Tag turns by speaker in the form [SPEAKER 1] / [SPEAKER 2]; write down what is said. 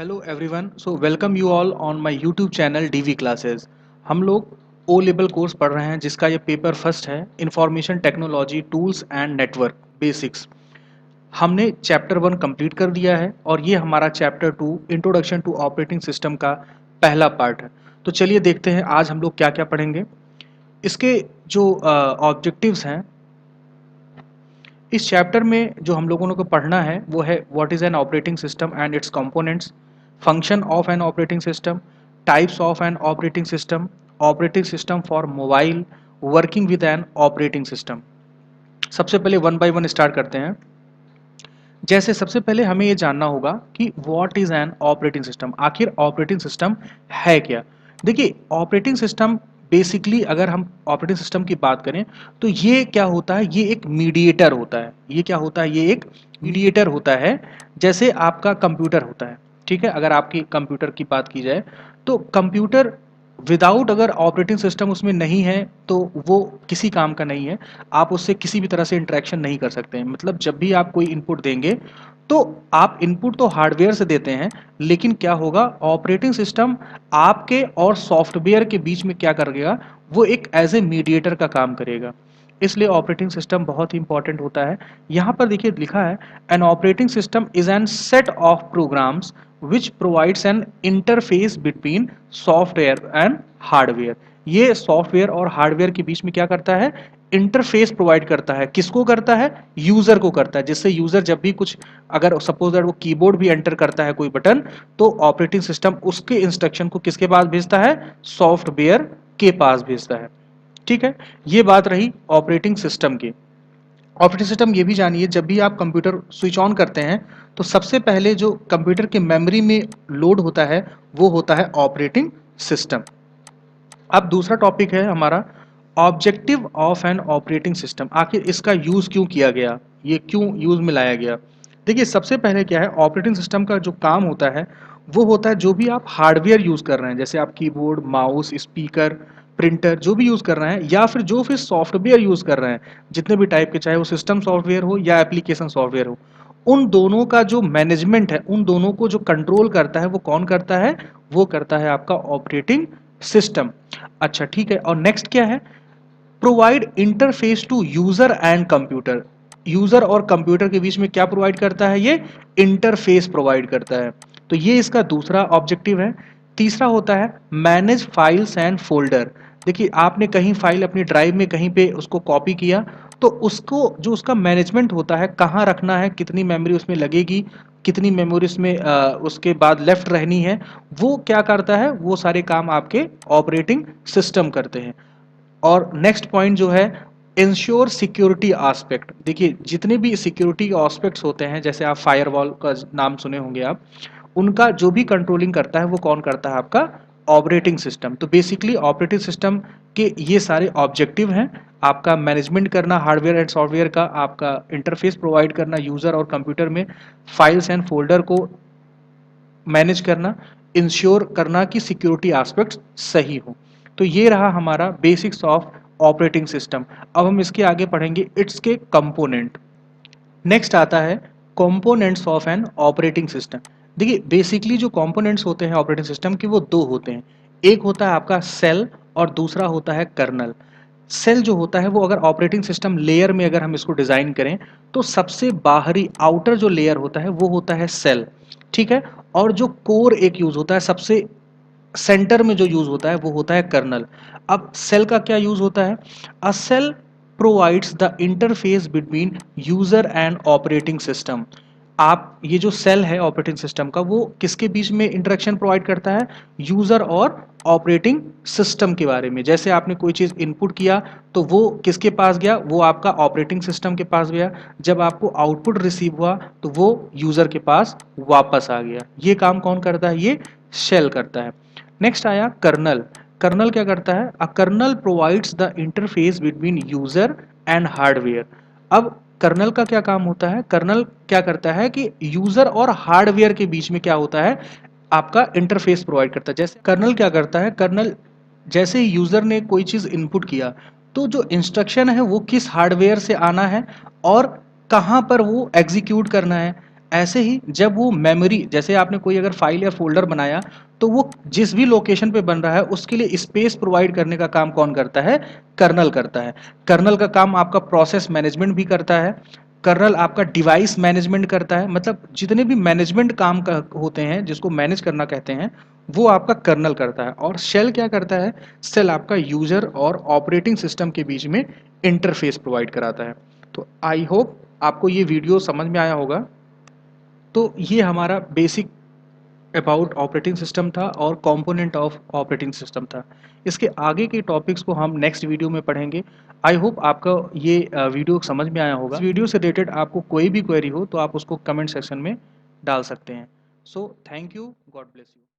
[SPEAKER 1] Hello everyone, so welcome you all on my YouTube channel DV classes. हम लोग O level course पढ़ रहे हैं जिसका ये पेपर फर्स्ट है, information technology tools and network basics. हमने चैप्टर 1 कंप्लीट कर दिया है और ये हमारा chapter 2 introduction to operating system का पहला पार्ट है। तो चलिए देखते हैं आज हम लोग क्या क्या पढ़ेंगे। इसके जो ऑब्जेक्टिव्स हैं इस चैप्टर में जो हम लोगों को पढ़ना है वो है what is an operating system and it's components, function of an operating system, types of an operating system for mobile, working with an operating system. सबसे पहले वन बाय वन स्टार्ट करते हैं। जैसे सबसे पहले हमें ये जानना होगा कि what is an operating system, आखिर ऑपरेटिंग सिस्टम है क्या। देखिए ऑपरेटिंग सिस्टम बेसिकली अगर हम ऑपरेटिंग सिस्टम की बात करें तो ये क्या होता है, ये एक मीडिएटर होता है। ये क्या होता है, ये एक मीडिएटर होता है। जैसे आपका कंप्यूटर होता है, ठीक है, अगर आपकी कंप्यूटर की बात की जाए तो कंप्यूटर विदाउट अगर ऑपरेटिंग सिस्टम उसमें नहीं है तो वो किसी काम का नहीं है। आप उससे किसी भी तरह से इंटरेक्शन नहीं कर सकते हैं। मतलब जब भी आप कोई इनपुट देंगे तो आप इनपुट तो हार्डवेयर से देते हैं, लेकिन क्या होगा, ऑपरेटिंग सिस्टम आपके और सॉफ्टवेयर के बीच में क्या करेगा, वो एक एज ए मीडिएटर का काम करेगा। इसलिए ऑपरेटिंग सिस्टम बहुत ही इंपॉर्टेंट होता है। यहाँ पर देखिए लिखा है an operating system is an set of programs which provides N interface between software and hardware. ये सॉफ्टवेयर और हार्डवेयर के बीच में क्या करता है, इंटरफेस प्रोवाइड करता है। किसको करता है, यूजर को करता है। जिससे यूजर जब भी कुछ, अगर सपोज दैट वो कीबोर्ड भी एंटर करता है कोई बटन, तो ऑपरेटिंग सिस्टम उसके इंस्ट्रक्शन को किसके पास भेजता है, सॉफ्टवेयर के पास भेजता है। ठीक है, ये बात रही ऑपरेटिंग सिस्टम की। ऑपरेटिंग सिस्टम ये भी जानिए, जब भी आप कंप्यूटर स्विच ऑन करते हैं तो सबसे पहले जो कंप्यूटर के मेमोरी में लोड होता है वो होता है ऑपरेटिंग सिस्टम। अब दूसरा टॉपिक है हमारा objective of an operating system. आखिर इसका यूज क्यों किया गया, ये क्यों यूज में लाया गया। देखिए सबसे पहले क्या है, ऑपरेटिंग सिस्टम का जो काम होता है वो होता है जो भी आप हार्डवेयर यूज कर रहे हैं, जैसे आप कीबोर्ड, माउस, स्पीकर, प्रिंटर जो भी यूज कर रहे हैं, या फिर जो फिर सॉफ्टवेयर यूज कर रहे हैं, जितने भी टाइप के, चाहे वो सिस्टम सॉफ्टवेयर हो या एप्लीकेशन सॉफ्टवेयर हो, उन दोनों का जो मैनेजमेंट है, उन दोनों को जो कंट्रोल करता है वो कौन करता है, वो करता है आपका ऑपरेटिंग सिस्टम। अच्छा ठीक है, और नेक्स्ट क्या है, provide interface to user and computer. User और कंप्यूटर के बीच में क्या प्रोवाइड करता है, ये इंटरफेस प्रोवाइड करता है। तो ये इसका दूसरा ऑब्जेक्टिव है। तीसरा होता है मैनेज फाइल्स एंड फोल्डर। देखिए आपने कहीं फाइल अपनी ड्राइव में कहीं पे उसको कॉपी किया, तो उसको जो उसका मैनेजमेंट होता है, कहाँ रखना है, कितनी मेमोरी उसमें लगेगी, कितनी मेमोरी उसमें उसके बाद लेफ्ट रहनी है, वो क्या करता है, वो सारे काम आपके ऑपरेटिंग सिस्टम करते हैं। और नेक्स्ट पॉइंट जो है इंश्योर सिक्योरिटी एस्पेक्ट। देखिए जितने भी सिक्योरिटी के एस्पेक्ट्स होते हैं, जैसे आप फायरवॉल का नाम सुने होंगे आप, उनका जो भी कंट्रोलिंग करता है वो कौन करता है, आपका ऑपरेटिंग सिस्टम। तो बेसिकली ऑपरेटिंग सिस्टम के ये सारे ऑब्जेक्टिव हैं, आपका मैनेजमेंट करना हार्डवेयर एंड सॉफ्टवेयर का, आपका इंटरफेस प्रोवाइड करना यूजर और कंप्यूटर में, फाइल्स एंड फोल्डर को मैनेज करना, इंश्योर करना कि सिक्योरिटी एस्पेक्ट्स सही हो। तो ये रहा हमारा बेसिक्स ऑफ ऑपरेटिंग सिस्टम। अब हम इसके आगे पढ़ेंगे इट्स के कंपोनेंट। नेक्स्ट आता है components of an operating system. देखिए बेसिकली जो कंपोनेंट्स होते हैं ऑपरेटिंग सिस्टम के वो दो होते हैं। एक होता है आपका सेल और दूसरा होता है कर्नल। सेल जो होता है वो अगर ऑपरेटिंग सिस्टम लेयर में अगर हम इसको डिजाइन करें तो सबसे बाहरी आउटर जो लेयर होता है वो होता है सेल, ठीक है। और जो कोर एक यूज होता है, सबसे सेंटर में जो यूज होता है वो होता है कर्नल। अब सेल का क्या यूज होता है, a shell provides the interface between user and operating system. आप ये जो सेल है ऑपरेटिंग सिस्टम का, वो किसके बीच में इंटरेक्शन प्रोवाइड करता है, यूजर और ऑपरेटिंग सिस्टम के बारे में। जैसे आपने कोई चीज इनपुट किया तो वो किसके पास गया, वो आपका ऑपरेटिंग सिस्टम के पास गया। जब आपको आउटपुट रिसीव हुआ तो वो यूजर के पास वापस आ गया। ये काम कौन करता है, ये शेल करता है। नेक्स्ट आया कर्नल। कर्नल क्या करता है, a kernel provides the interface between user and hardware. अब कर्नल का क्या काम होता है, कर्नल क्या करता है कि यूजर और हार्डवेयर के बीच में क्या होता है, आपका इंटरफेस प्रोवाइड करता है। जैसे कर्नल क्या करता है, कर्नल जैसे ही यूजर ने कोई चीज इनपुट किया तो जो इंस्ट्रक्शन है वो किस हार्डवेयर से आना है और कहाँ पर वो एग्जीक्यूट करना है, ऐसे ही जब वो मेमोरी, जैसे आपने कोई अगर फाइल या फोल्डर बनाया तो वो जिस भी लोकेशन पे बन रहा है उसके लिए स्पेस प्रोवाइड करने का काम कौन करता है? कर्नल करता है। कर्नल का काम आपका प्रोसेस मैनेजमेंट भी करता है, कर्नल आपका डिवाइस मैनेजमेंट करता है, मतलब जितने भी मैनेजमेंट काम का होते हैं जिसको मैनेज करना कहते हैं वो आपका कर्नल करता है। और शेल क्या करता है? शेल आपका यूजर और ऑपरेटिंग सिस्टम के बीच में इंटरफेस प्रोवाइड कराता है। तो आई होप आपको ये वीडियो समझ में आया होगा। तो ये हमारा बेसिक अबाउट ऑपरेटिंग सिस्टम था और कंपोनेंट ऑफ ऑपरेटिंग सिस्टम था। इसके आगे के टॉपिक्स को हम नेक्स्ट वीडियो में पढ़ेंगे। आई होप आपका ये वीडियो समझ में आया होगा। इस वीडियो से रिलेटेड आपको कोई भी क्वेरी हो तो आप उसको कमेंट सेक्शन में डाल सकते हैं। So thank you, God bless you.